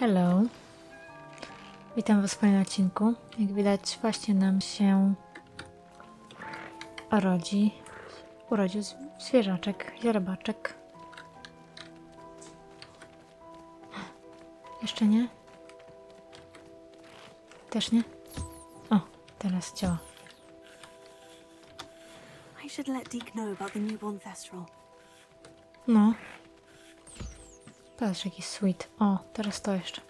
Hello. Witam Was w kolejnym odcinku. Jak widać, właśnie nam się urodził zwierzaczek, źrebaczek. Jeszcze nie? Też nie? O, teraz działa. I should let Deke know about the newborn thestral. No. Patrz, jaki sweet. O, teraz to jeszcze.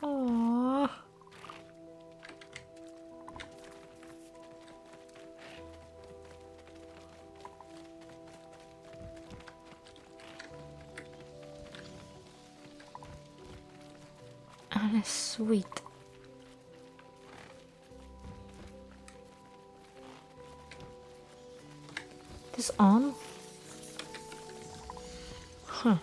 O. Ale sweet. To jest on? Huh.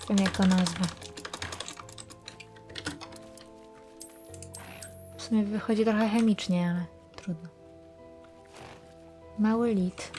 Wiem, jak go nazwę. W sumie wychodzi trochę chemicznie, ale trudno. Mały lit.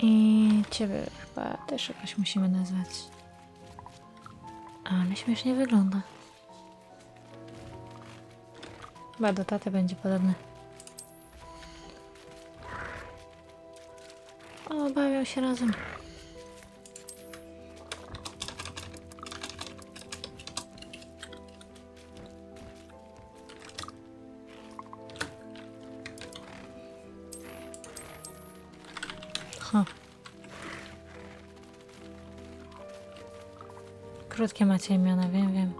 I ciebie chyba też jakoś musimy nazwać. Ale śmiesznie wygląda. Chyba do taty będzie podobny. O, bawią się razem. Ha. Krótkie macie imiona, wiem.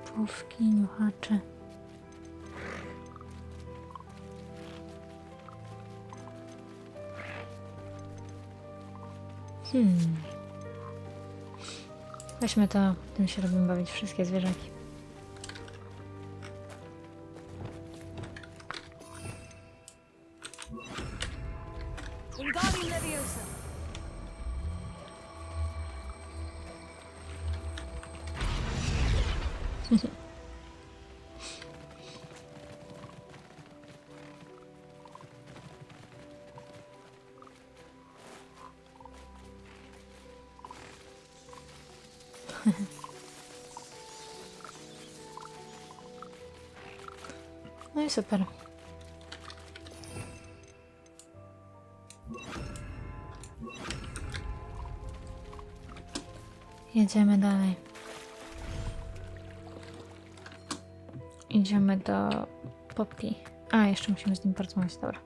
Płówki, niuchacze. Weźmy to, tym się robimy bawić wszystkie zwierzaki. Wingardium Leviosa. No i super. Jedziemy dalej. Idziemy do Popki. A, jeszcze musimy z nim porozmawiać, dobra.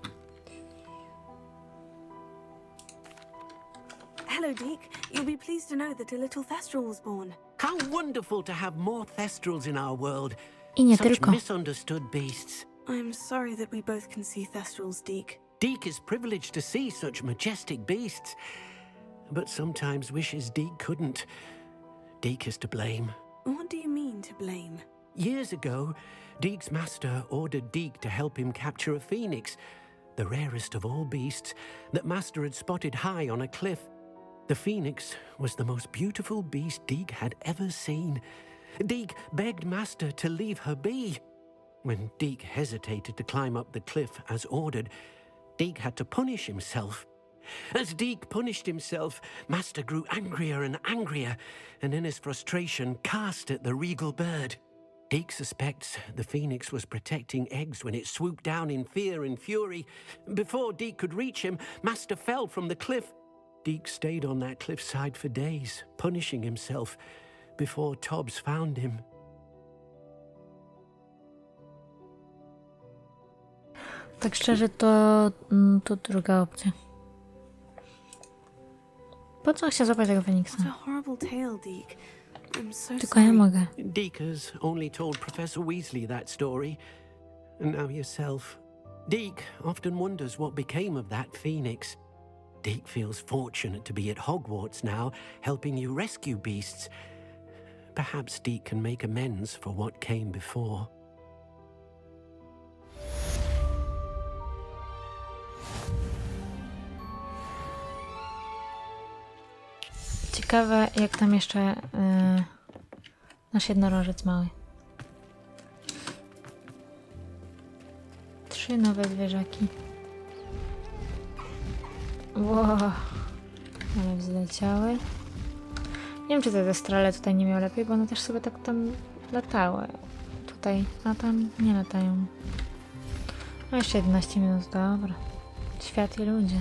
Hello, Deke. You'll be pleased to know that a little thestral was born. How wonderful to have more thestrals in our world. I nie Such tylko. misunderstood beasts. I'm sorry that we both can see thestrals, Deke. Deke is privileged to see such majestic beasts, but sometimes wishes Deke couldn't. Deke is to blame. What do you mean to blame? Years ago, Deke's master ordered Deke to help him capture a phoenix, the rarest of all beasts, that master had spotted high on a cliff. The phoenix was the most beautiful beast Deke had ever seen. Deke begged master to leave her be. When Deke hesitated to climb up the cliff as ordered, Deke had to punish himself. As Deke punished himself, master grew angrier and angrier, and in his frustration cast at the regal bird. Deke suspects the phoenix was protecting eggs when it swooped down in fear and fury. Before Deke could reach him, master fell from the cliff. Deke stayed on that cliffside for days, punishing himself, before Tobbs found him. Tak szczerze, to druga opcja. Po co chciał złapać tego What a Feniksa? horrible tale, Deke. I'm so Tylko ja sorry. mogę. Deke has only told Professor Weasley that story. And now yourself. Deke often wonders what became of that phoenix. Deke feels fortunate to be at Hogwarts now, helping you rescue beasts. Perhaps Deke can make amends for what came before. Ciekawe, jak tam jeszcze nasz jednorożec mały. 3 nowe zwierzaki. Wow. Ale wzleciały. Nie wiem, czy te destrale tutaj nie miały lepiej, bo one też sobie tak tam latały. Tutaj, a tam nie latają. No jeszcze 11 minut, dobra. Świat i ludzie.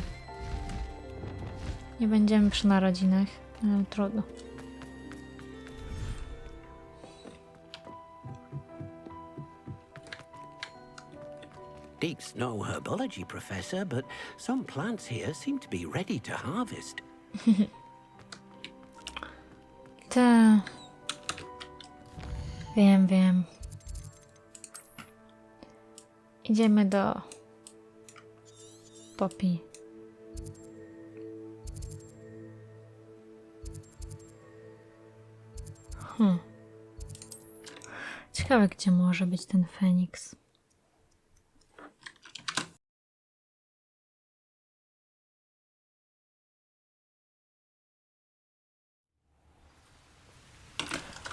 Nie będziemy przy narodzinach, ale trudno. Deke's no herbology professor, but some plants here seem to be ready to harvest. Ta. Wiem. Idziemy do Poppy. Ciekawe, gdzie może być ten Feniks.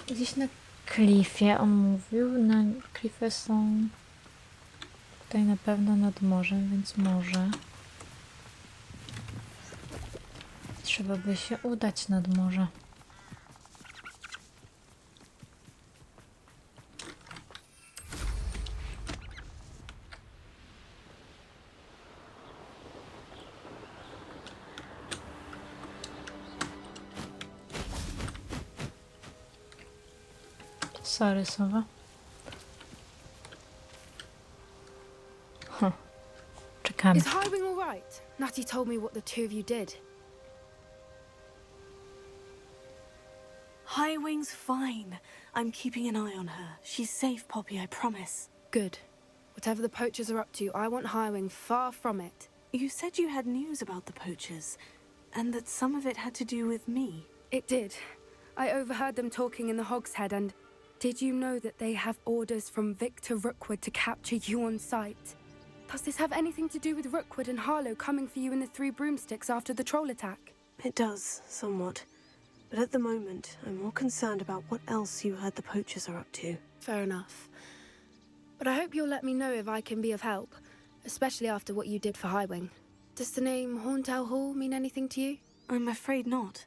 Gdzieś na klifie, on mówił, na klify są tutaj na pewno nad morzem, więc może trzeba by się udać nad morze. Sorry, sowa. Czekamy. Is Highwing all right? Natty told me what the two of you did. Highwing's fine. I'm keeping an eye on her. She's safe, Poppy, I promise. Good. Whatever the poachers are up to, I want Highwing far from it. You said you had news about the poachers, and that some of it had to do with me. It did. I overheard them talking in the Hogshead, and did you know that they have orders from Victor Rookwood to capture you on sight? Does this have anything to do with Rookwood and Harlow coming for you in the Three Broomsticks after the troll attack? It does, somewhat. But at the moment, I'm more concerned about what else you heard the poachers are up to. Fair enough. But I hope you'll let me know if I can be of help, especially after what you did for Highwing. Does the name Horntail Hall mean anything to you? I'm afraid not.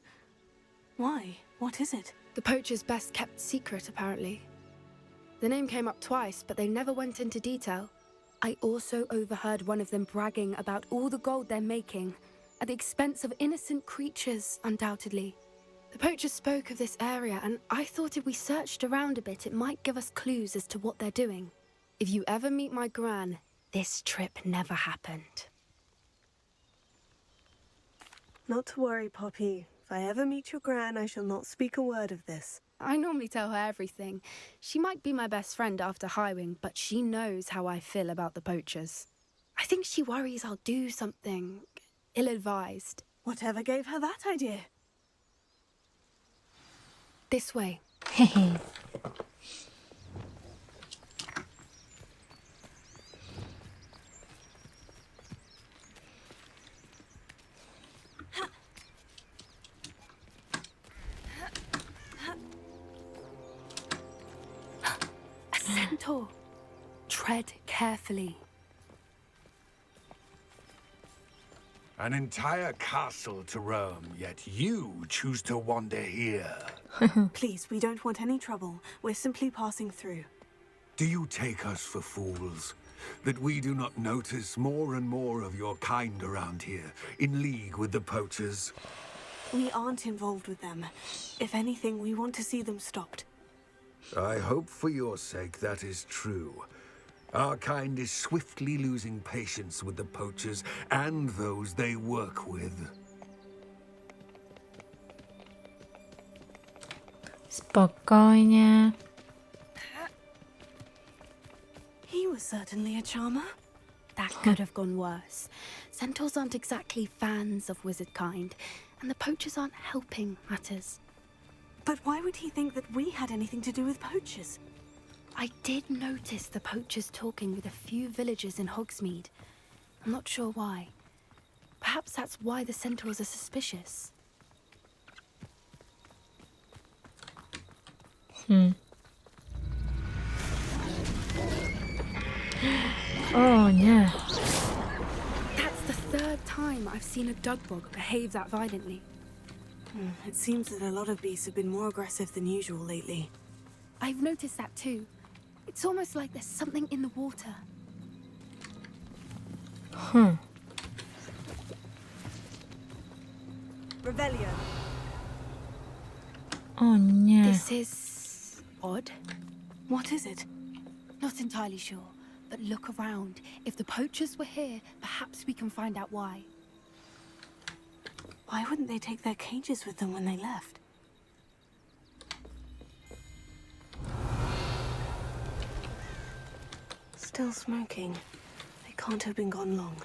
Why? What is it? The poacher's best kept secret, apparently. The name came up twice, but they never went into detail. I also overheard one of them bragging about all the gold they're making, at the expense of innocent creatures, undoubtedly. The poachers spoke of this area, and I thought if we searched around a bit, it might give us clues as to what they're doing. If you ever meet my gran, this trip never happened. Not to worry, Poppy. If I ever meet your gran, I shall not speak a word of this. I normally tell her everything. She might be my best friend after Highwing, but she knows how I feel about the poachers. I think she worries I'll do something ill-advised. Whatever gave her that idea? This way. Hehe. A centaur. Tread carefully. An entire castle to roam, yet you choose to wander here. Please, we don't want any trouble. We're simply passing through. Do you take us for fools? That we do not notice more and more of your kind around here, in league with the poachers? We aren't involved with them. If anything, we want to see them stopped. I hope for your sake that is true. Our kind is swiftly losing patience with the poachers and those they work with. Spokojnie. He was certainly a charmer. That could have gone worse. Centaurs aren't exactly fans of wizard kind, and the poachers aren't helping matters. But why would he think that we had anything to do with poachers? I did notice the poachers talking with a few villagers in Hogsmeade. I'm not sure why. Perhaps that's why the centaurs are suspicious. O nie. That's the third time I've seen a dugbog behave that violently. It seems that a lot of beasts have been more aggressive than usual lately. I've noticed that too. It's almost like there's something in the water. Revelio. O nie. This is odd. What is it? Not entirely sure, but look around. If the poachers were here, perhaps we can find out why. Why wouldn't they take their cages with them when they left? Still smoking. They can't have been gone long.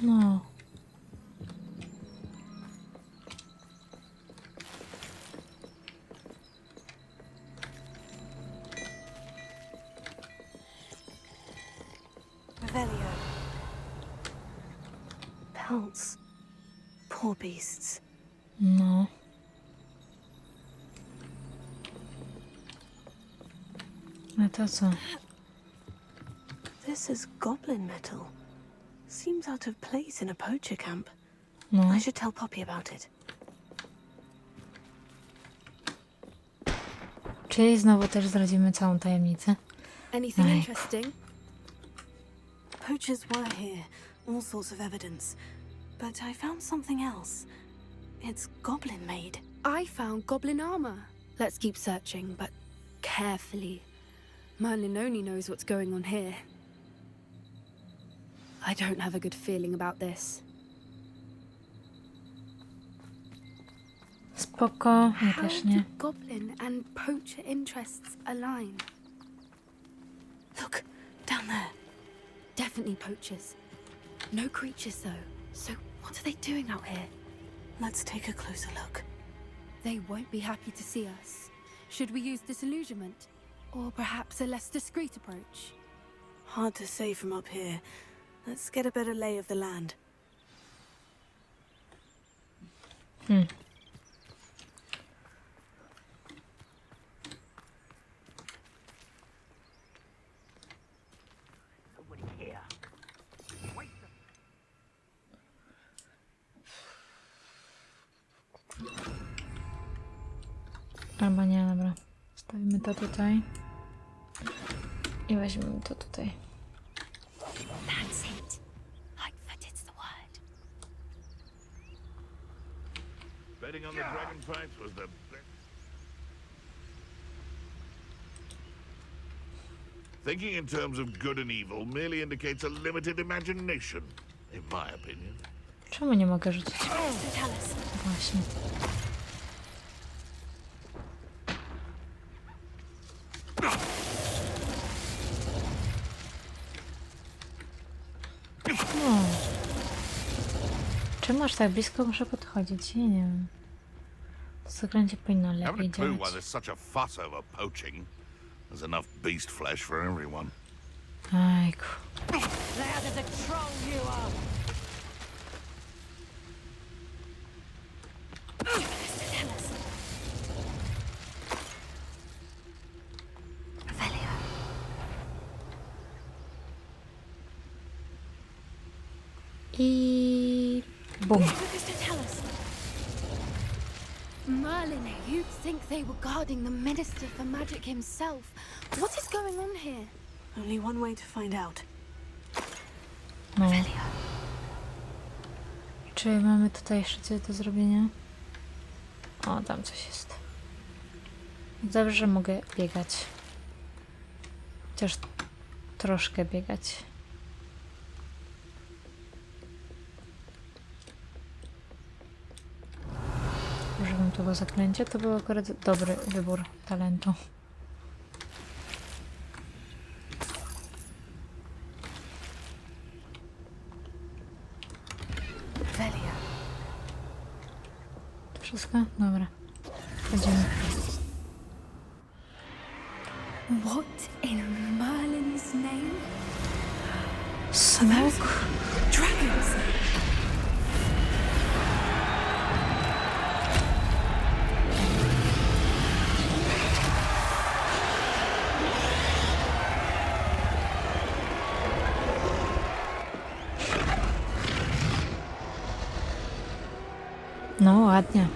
No. Revelio. Pelts. Poor beasts. No. A to co? This is goblin metal. Seems out of place in a poacher camp. No. I should tell Poppy about it. Czyli znowu też zdradzimy całą tajemnicę. Anything Right. interesting? Poachers were here, all sorts of evidence. But I found something else. It's goblin made. I found goblin armor. Let's keep searching, but carefully. Merlin only knows what's going on here. I don't have a good feeling about this. Spoko, ja How też do nie. goblin and poacher interests align? Look, down there. Definitely poachers. No creatures though. So what are they doing out here? Let's take a closer look. They won't be happy to see us. Should we use disillusionment? Or perhaps a less discreet approach? Hard to say from up here. Let's get a better lay of the land. Albo nie, dobra. Stawimy to tutaj. I weźmiemy to tutaj. That's it. Lightfooted's the word. Betting on the dragon fights was the best. Thinking in terms of good and evil merely indicates a limited imagination, in my opinion. Czemu nie mogę rzucić? Tell us. Właśnie. No. Czemu aż tak blisko muszę podchodzić? Ja nie wiem. To zakręcie powinno Haven't lepiej a clue why działać. there's such a fuss over poaching. There's enough beast flesh for everyone. Ajku. I bum. Merlin, you'd think they were guarding the Minister for Magic himself. What is going on here? Only one way to find out. No. Czy mamy tutaj jeszcze coś do zrobienia? O, tam coś jest. Dobrze, że mogę biegać. Chociaż troszkę biegać. tego zaklęcia. To był akurat dobry wybór talentu. Velia. To wszystko? Dobra. Chodzimy. What in Merlin's name? Smok? Dragons! No ładnie.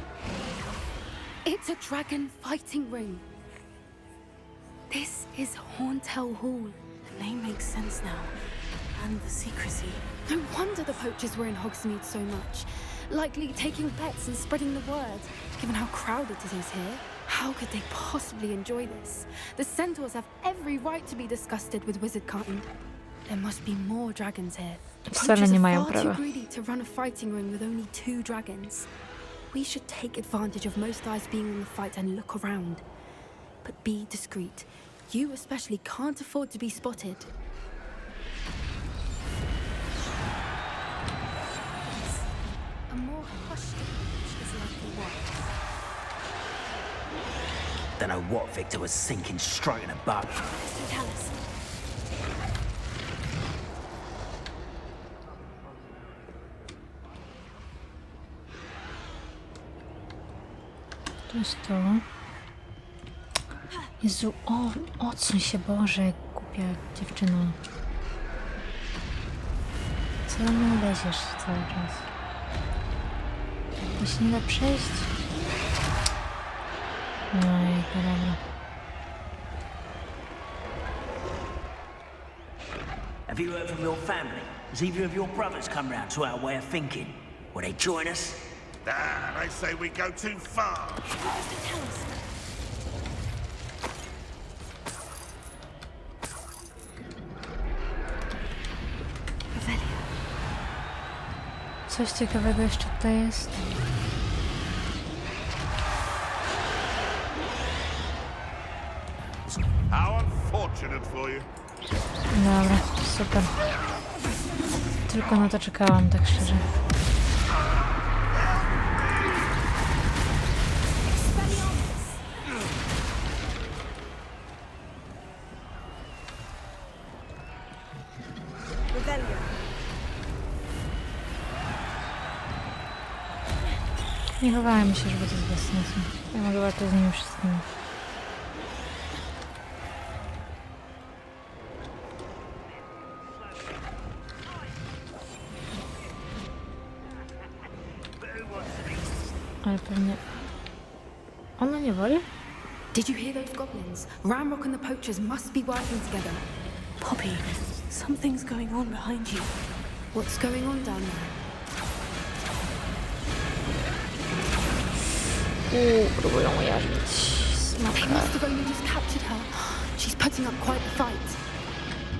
It's a dragon fighting ring. This is Hauntel Hall. The name makes sense now. And the secrecy. No wonder the poachers were in Hogsmeade so much. Likely taking bets and spreading the word. Given how crowded it is here, how could they possibly enjoy this? The centaurs have every right to be disgusted with wizardkind. There must be more dragons here. Wcale Poachers nie are mają far too prawa. greedy to run a fighting ring with only 2 dragons. We should take advantage of most eyes being on the fight and look around. But be discreet. You especially can't afford to be spotted. A more hushed approach is likely wise. Don't know what Victor was sinking straight in a boat. So tell us. To jest to. Jezu, odsuń się, Boże, głupia dziewczyno. Co do mnie leziesz cały czas? To się nie da przejść? Ojejku, dobra. Have you heard from your family? Has either of your brothers come round to our way of thinking? Will they join us? Ah, they say we go too far. Tell us. Velia. Coś ciekawego jeszcze tutaj jest. How unfortunate for you. Dobra, super. Tylko na to czekałam, tak szczerze. Revelio. Nie chowałem się, żeby to jest bez sensu. Ja mogę walczyć z nimi wszystkimi. Ale pewnie... Ona nie woli? Did you hear those goblins? Ramrock and the poachers must be working together. Poppy, something's going on behind you. What's going on down there? Próbują ujarzmić They smoka. must have only just captured her. She's putting up quite a fight.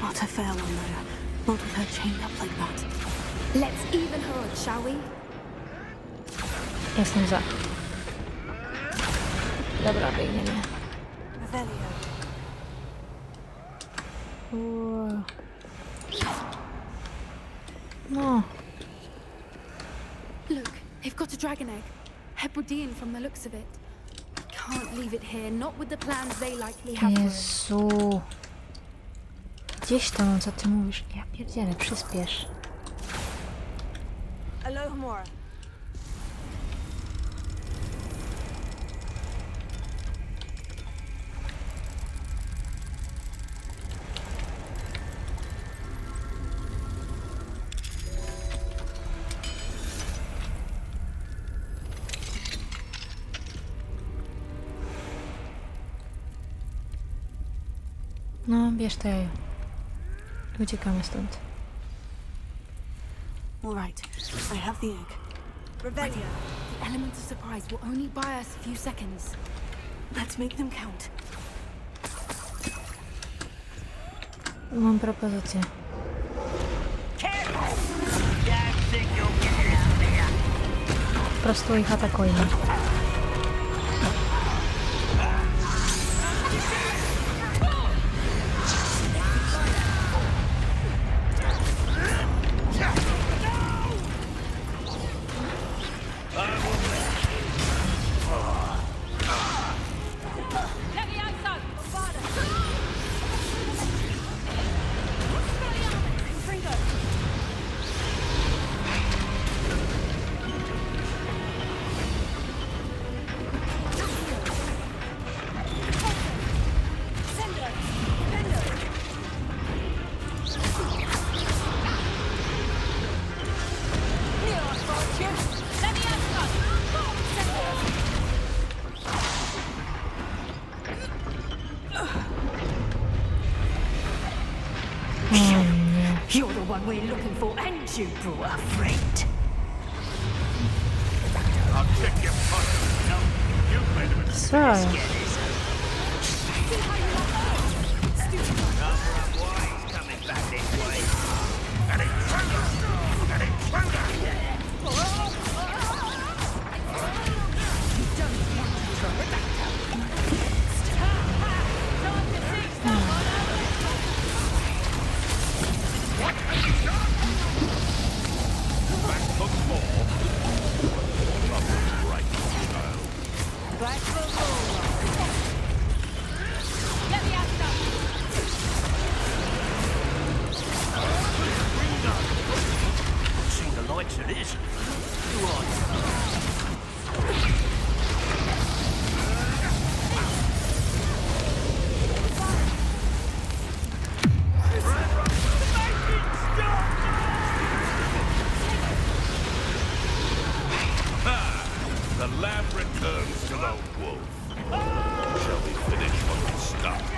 Not a fair one, though. Not with her chained up like that. Let's even her odds, shall we? Jestem za. Dobra, biegniemy. Revelio. No, Look, they've got a dragon egg. Hebridean from the looks of it. Can't leave it here, not with the plans they likely have for it. Jezu. Gdzieś tam, co ty mówisz? Ja pierdzielę, przyspiesz. Alohomora. No, bierz to jajo. Uciekamy stąd. All right, I have the egg. Revelio. The element of surprise will only buy us a few seconds. Let's make them count. Mam propozycję. Po prostu ich atakujmy. we're looking for, and you brought a friend. I'll check your pocket. No, you've made a mistake. Co? Seen the likes of this. You are. The lamb returns to the wolf. Shall we finish what we started?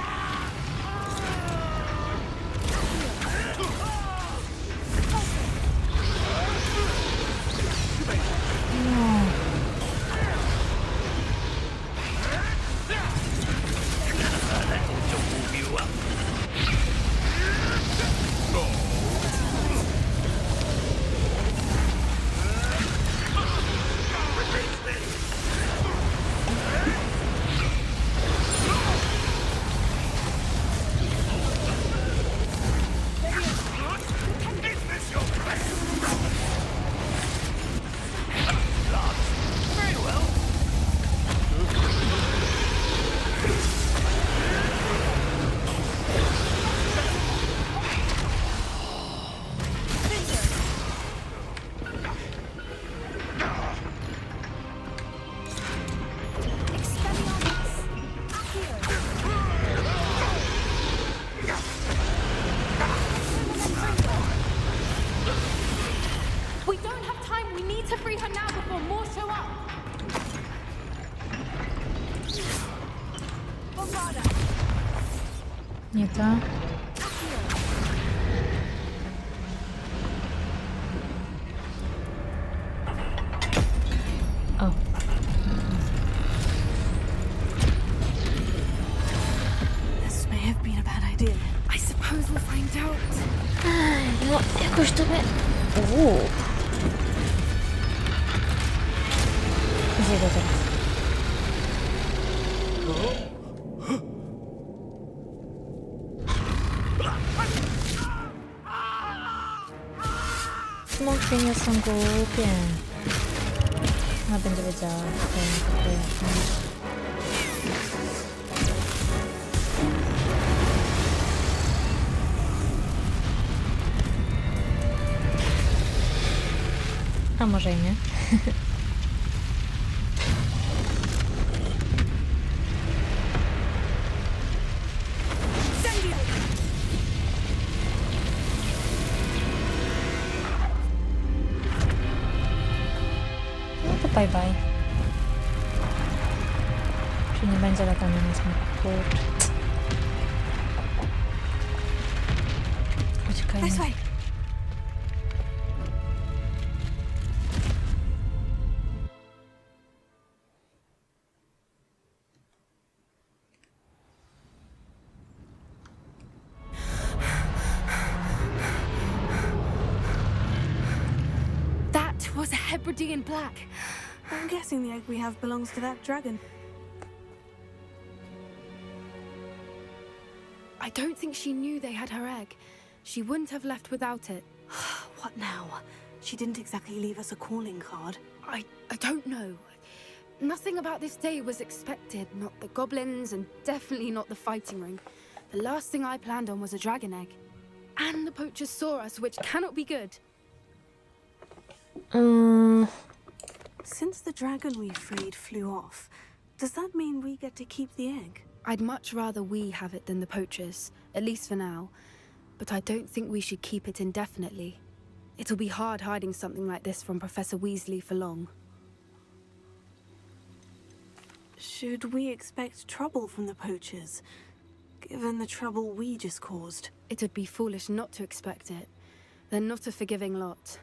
We don't have time. We need to free her now before more show up. Nie to. O. This may have been a bad idea. I suppose we'll find out. No, jakoś to by... Zjedzę teraz. Smoki nie są głupie. Ona będzie wiedziała, to jak. A może i nie. No to bye bye. Czy nie będzie latania na smoku? Kurcz. Uciekajmy. This way. That was a Hebridean black. I'm guessing the egg we have belongs to that dragon. I don't think she knew they had her egg. She wouldn't have left without it. What now? She didn't exactly leave us a calling card. I don't know. Nothing about this day was expected. Not the goblins, and definitely not the fighting ring. The last thing I planned on was a dragon egg. And the poachers saw us, which cannot be good. Since the dragon we freed flew off, does that mean we get to keep the egg? I'd much rather we have it than the poachers, at least for now. But I don't think we should keep it indefinitely. It'll be hard hiding something like this from Professor Weasley for long. Should we expect trouble from the poachers, given the trouble we just caused? It'd be foolish not to expect it. They're not a forgiving lot.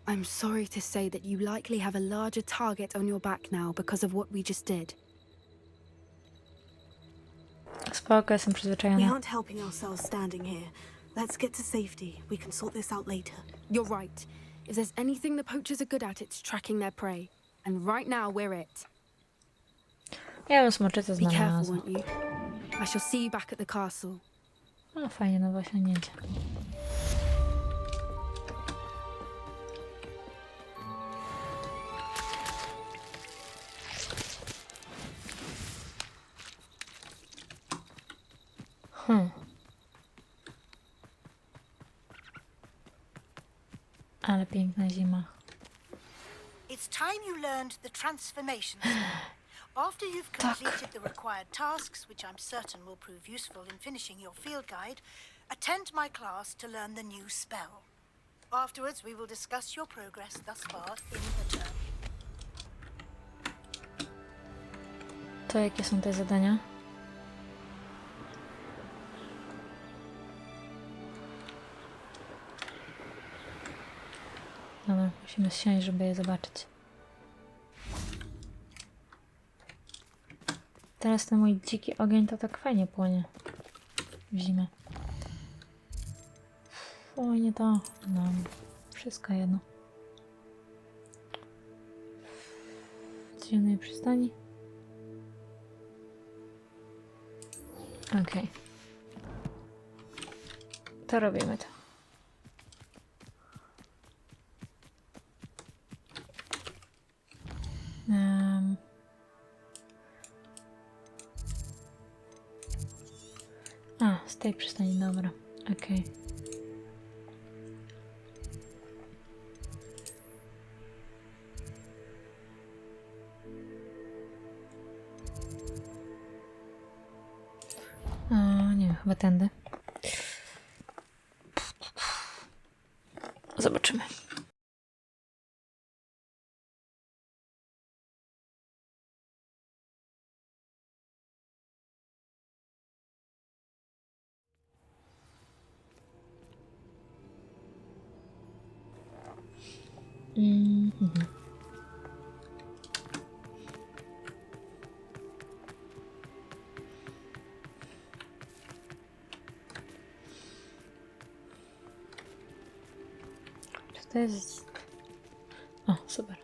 I'm sorry to say that you likely have a larger target on your back now because of what we just did. Spoko, jestem We przyzwyczajona. aren't helping ourselves standing here. Let's get to safety. We can sort this out later. You're right. If there's anything the poachers are good at, it's tracking their prey. And right now, we're it. Ja bym smoczycę Be careful, znalazła. won't you? I shall see you back at the castle. No fajnie, nowe osiągnięcie. Ale piękna zima. It's time you learned the transformation spell. After you've completed the required tasks, which I'm certain will prove useful in finishing your field guide, attend my class to learn the new spell. Afterwards, we will discuss your progress thus far in the term. To jakie są te zadania? Dobra, musimy zsiąść, żeby je zobaczyć. Teraz ten mój dziki ogień to tak fajnie płonie w zimę. Oj, nie to. No, wszystko jedno. Codziennej przystani. Okej. To robimy to. Z tej przystani, dobra. Okej. Nie wiem, chyba tędy. Zobaczymy. Czy to jest... O, super.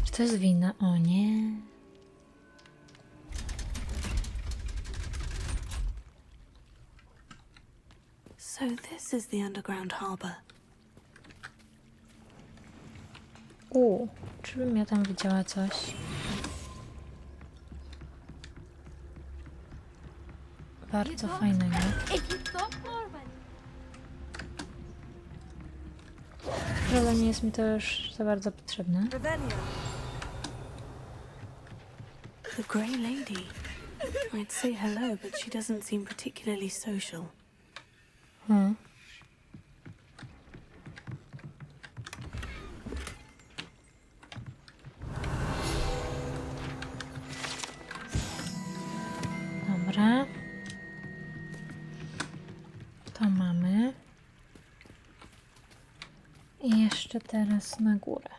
Czy to jest wina? O nie. So this is the underground harbour. Czy bym ja tam widziała coś? Bardzo fajnego. Ale nie jest mi to już za bardzo potrzebne. The Grey Lady. I'd say hello, but she doesn't seem particularly social. Dobra. To mamy. I jeszcze teraz na górę.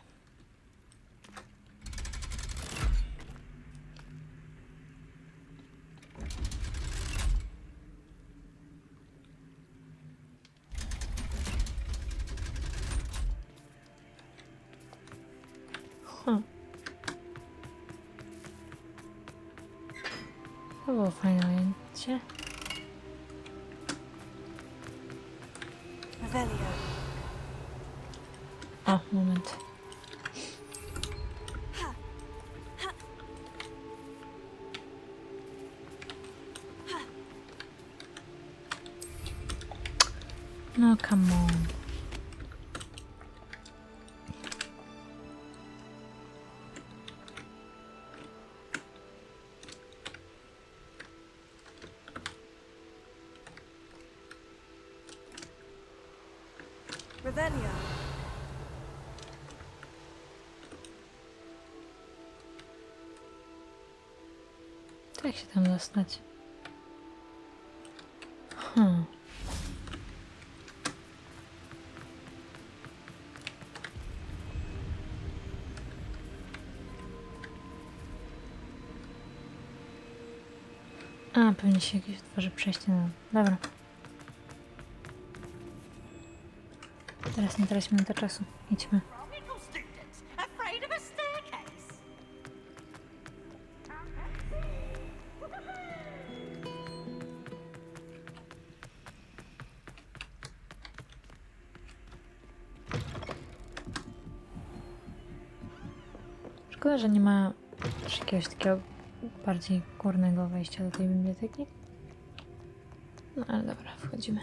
To było fajne ujęcie. O, moment. No, come on. Revelio. To Jak się tam dostać? A, pewnie się jakieś otworzy przejście. No, dobra. Teraz nie traćmy na to czasu. Idźmy. Szkoda, że nie ma też jakiegoś takiego bardziej górnego wejścia do tej biblioteki. No ale dobra, wchodzimy.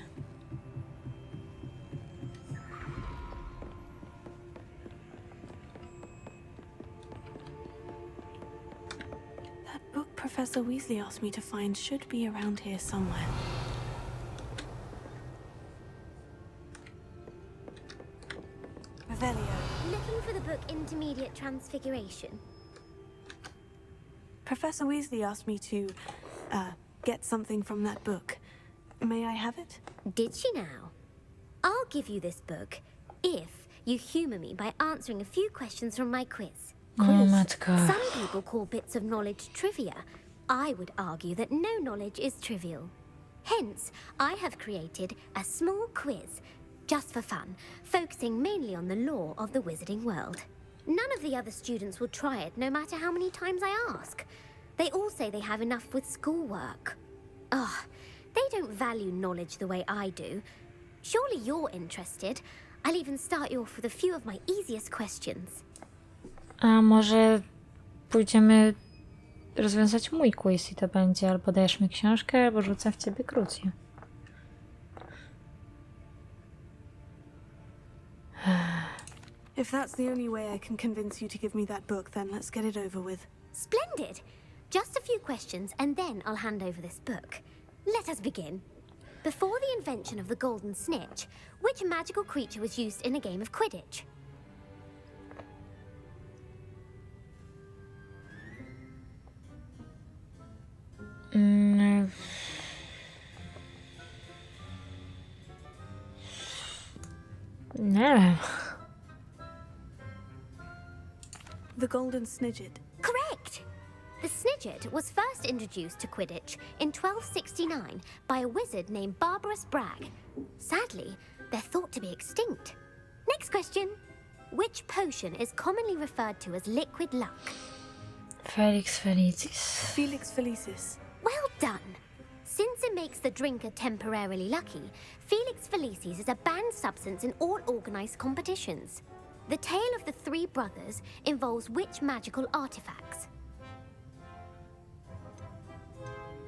That book Professor Weasley asked me to find should be around here somewhere. Revelio. Looking for the book Intermediate Transfiguration. Professor Weasley asked me to, get something from that book. May I have it? Did she now? I'll give you this book if you humour me by answering a few questions from my quiz. O matko. Some people call bits of knowledge trivia. I would argue that no knowledge is trivial. Hence, I have created a small quiz, just for fun, focusing mainly on the lore of the wizarding world. None of the other students will try it, no matter how many times I ask. They all say they have enough with schoolwork. Ugh, they don't value knowledge the way I do. Surely you're interested. I'll even start you off with a few of my easiest questions. A może pójdziemy rozwiązać mój quiz i to będzie albo dajesz mi książkę, albo rzucę w ciebie krucję. If that's the only way I can convince you to give me that book, then let's get it over with. Splendid! Just a few questions and then I'll hand over this book. Let us begin. Before the invention of the golden snitch, which magical creature was used in a game of Quidditch? Nie wiem. The Golden Snidget. Correct! The Snidget was first introduced to Quidditch in 1269 by a wizard named Barbarous Bragg. Sadly, they're thought to be extinct. Next question. Which potion is commonly referred to as liquid luck? Felix Felicis. Felix Felicis. Well done! Since it makes the drinker temporarily lucky, Felix Felicis is a banned substance in all organised competitions. The tale of the three brothers involves which magical artifacts?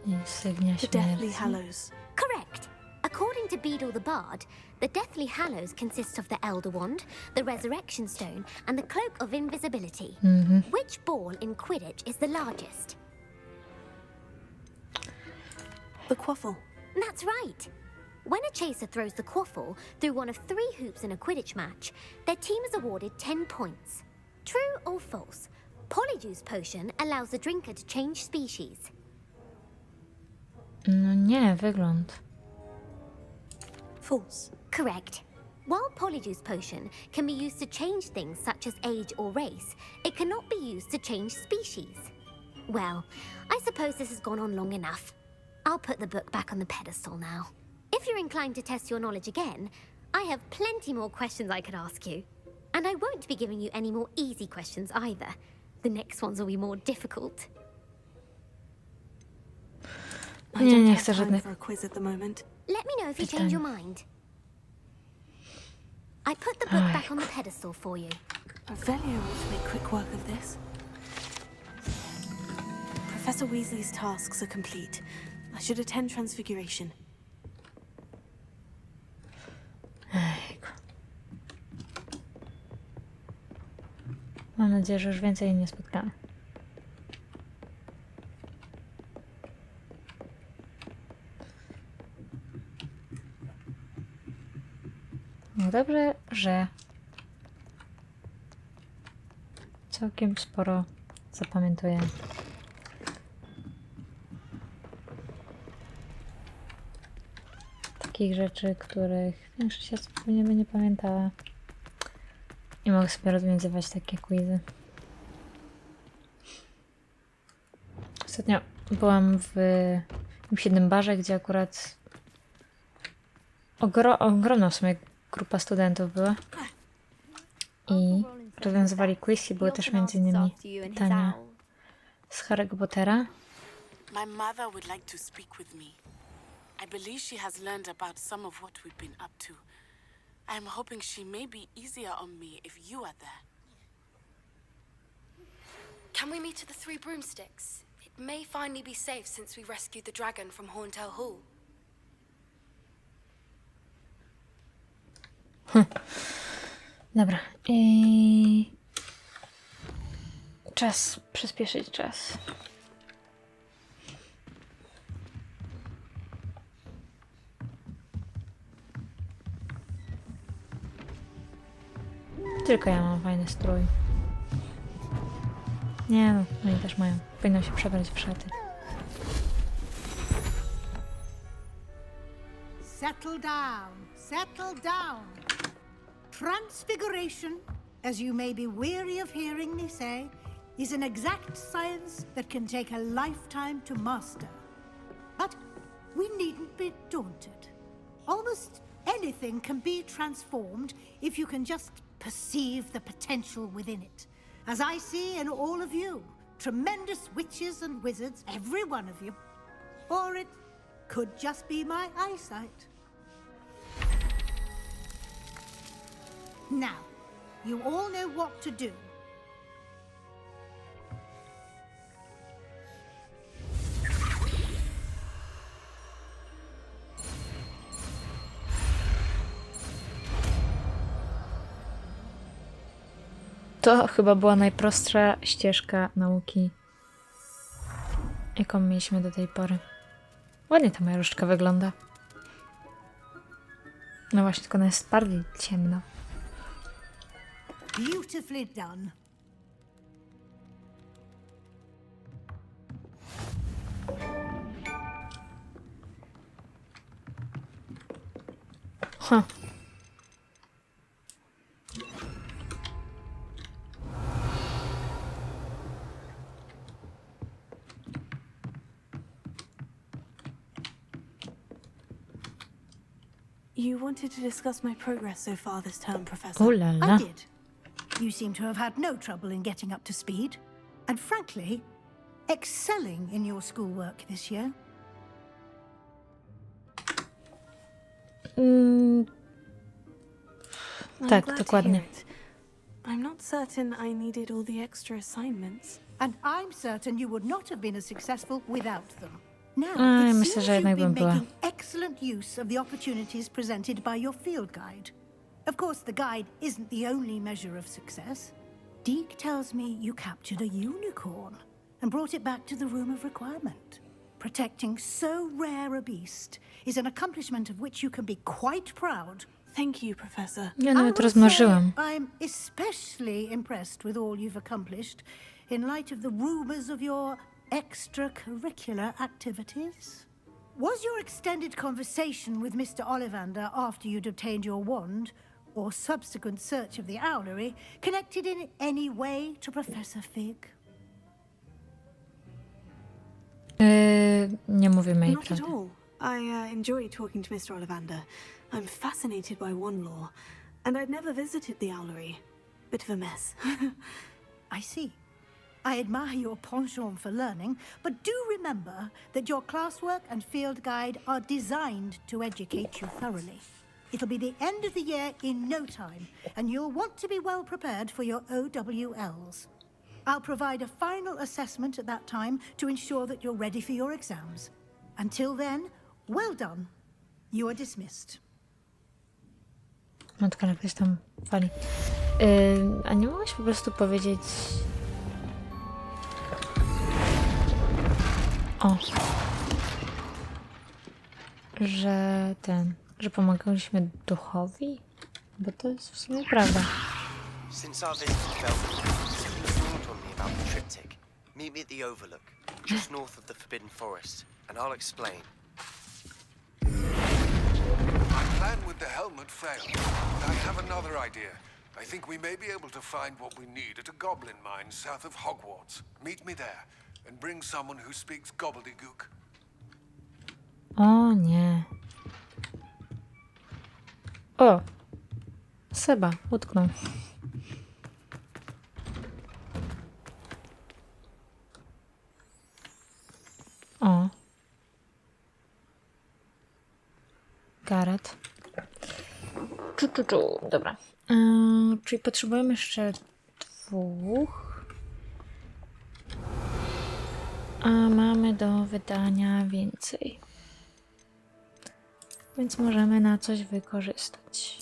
Insygnia The Deathly śmierci. Hallows. Correct! According to Beedle the Bard, the Deathly Hallows consists of the Elder Wand, the Resurrection Stone, and the Cloak of Invisibility. Which ball in Quidditch is the largest? The Quaffle. That's right! When a chaser throws the quaffle through one of 3 hoops in a Quidditch match, their team is awarded 10 points. True or false? Polyjuice Potion allows the drinker to change species. No nie, wygląd. False. Correct. While Polyjuice Potion can be used to change things such as age or race, it cannot be used to change species. Well, I suppose this has gone on long enough. I'll put the book back on the pedestal now. If you're inclined to test your knowledge again, I have plenty more questions I could ask you. And I won't be giving you any more easy questions either. The next ones will be more difficult. I Nie, don't nie have chcę time żadnych for a quiz at the moment. Let me know if you change your mind. I put the book back on the pedestal for you. Revelio ought to make quick work of this. Professor Weasley's tasks are complete. I should attend Transfiguration. Ejku. Mam nadzieję, że już więcej nie spotkamy. No dobrze, że całkiem sporo zapamiętuję. takich rzeczy, których większość osób pewnie by nie pamiętała. I mogę sobie rozwiązywać takie quizy. Ostatnio byłam w jakimś jednym barze, gdzie akurat ogromna w sumie grupa studentów była. I rozwiązywali quiz i były też między innymi pytania z Harry'ego Pottera. My mother would like to speak with me. I believe she has learned about some of what we've been up to. I'm hoping she may be easier on me if you are there. Can we meet at the Three Broomsticks? It may finally be safe since we rescued the dragon from Horntail Hall. Dobra. I czas przyspieszyć czas. Tylko ja mam fajny strój. Nie no, oni też mają. Powinno się przebrać w szaty. Settle down, settle down. Transfiguration, as you may be weary of hearing me say, is an exact science that can take a lifetime to master. But we needn't be daunted. Almost anything can be transformed if you can just perceive the potential within it. As I see in all of you, tremendous witches and wizards, every one of you. Or it could just be my eyesight. Now, you all know what to do. To chyba była najprostsza ścieżka nauki, jaką mieliśmy do tej pory. Ładnie ta moja różdżka wygląda. No właśnie, tylko ona jest bardziej ciemna. Beautifully done. Ha. You wanted to discuss my progress so far this term, Professor. Ooh la la. I did. You seem to have had no trouble in getting up to speed, and frankly, excelling in your schoolwork this year. Tak, glad to dokładnie. hear it. I'm not certain I needed all the extra assignments. And I'm certain you would not have been as successful without them. Now, Aj, it myślę, seems że jednak you've been bym była. making excellent use of the opportunities presented by your field guide. Of course, the guide isn't the only measure of success. Deke tells me you captured a unicorn and brought it back to the Room of Requirement. Protecting so rare a beast is an accomplishment of which you can be quite proud. Thank you, Professor. Ja I nawet will rozmarzyłam. say I'm especially impressed with all you've accomplished in light of the rumors of your extracurricular activities. Was your extended conversation with Mr. Ollivander after you'd obtained your wand, or subsequent search of the owlery, connected in any way to Professor Fig? Nie mówimy jej Not at prawdy. all. I enjoy talking to Mr. Ollivander. I'm fascinated by wand lore, and I'd never visited the owlery. Bit of a mess. I see. I admire your penchant for learning, but do remember that your classwork and field guide are designed to educate you thoroughly. It'll be the end of the year in no time, and you'll want to be well prepared for your OWLs. I'll provide a final assessment at that time to ensure that you're ready for your exams. Until then, well done. You are dismissed. Matka na ktoś tam wali. A nie mogłaś po prostu powiedzieć... O. Że pomagaliśmy duchowi? Bo to jest w sumie prawda. Since our visit to Belgium, something's dawned on me about the triptych. Meet me at the Overlook, just north of the Forbidden Forest, and I'll explain. might fail. But I have another idea. I think we may be able to find what we need at a goblin mine south of Hogwarts. Meet me there and bring someone who speaks gobbledygook. O nie. O! Seba, utknął. O. Gareth. Dobra. Czyli potrzebujemy jeszcze 2. A mamy do wydania więcej. Więc możemy na coś wykorzystać.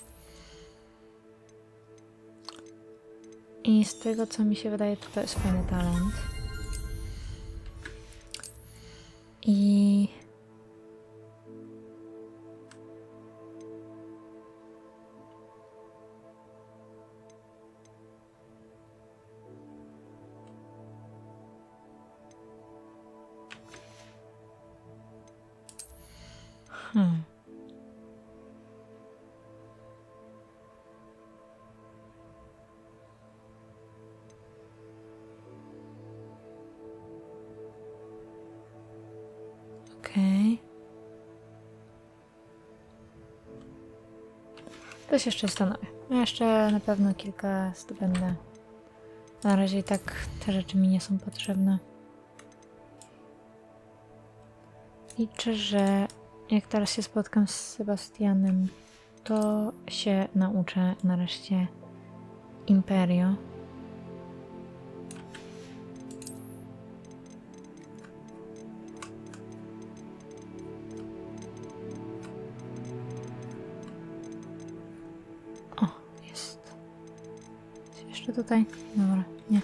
I z tego, co mi się wydaje, to jest fajny talent. I... Okej. To się jeszcze zastanowię. Jeszcze na pewno kilka zdobędę. Na razie i tak te rzeczy mi nie są potrzebne. Liczę, że jak teraz się spotkam z Sebastianem, to się nauczę nareszcie Imperio. O, jest. Jeszcze tutaj? Dobra, nie.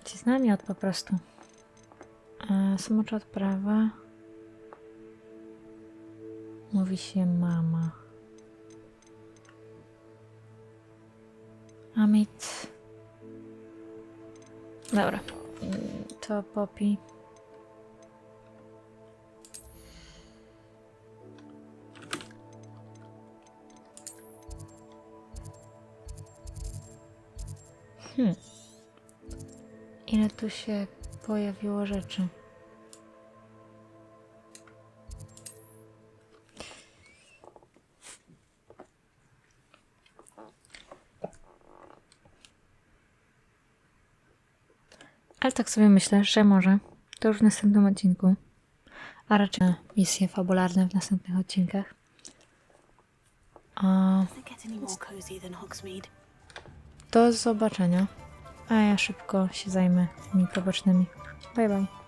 Cisnęła miód po prostu. Smocza odprawa. Mówi się mama. Amit. Dobra. To Poppy. Ile tu się pojawiło rzeczy. Ale tak sobie myślę, że może to już w następnym odcinku, a raczej misje fabularne w następnych odcinkach. Do zobaczenia. A ja szybko się zajmę tymi pobocznymi. Bye bye.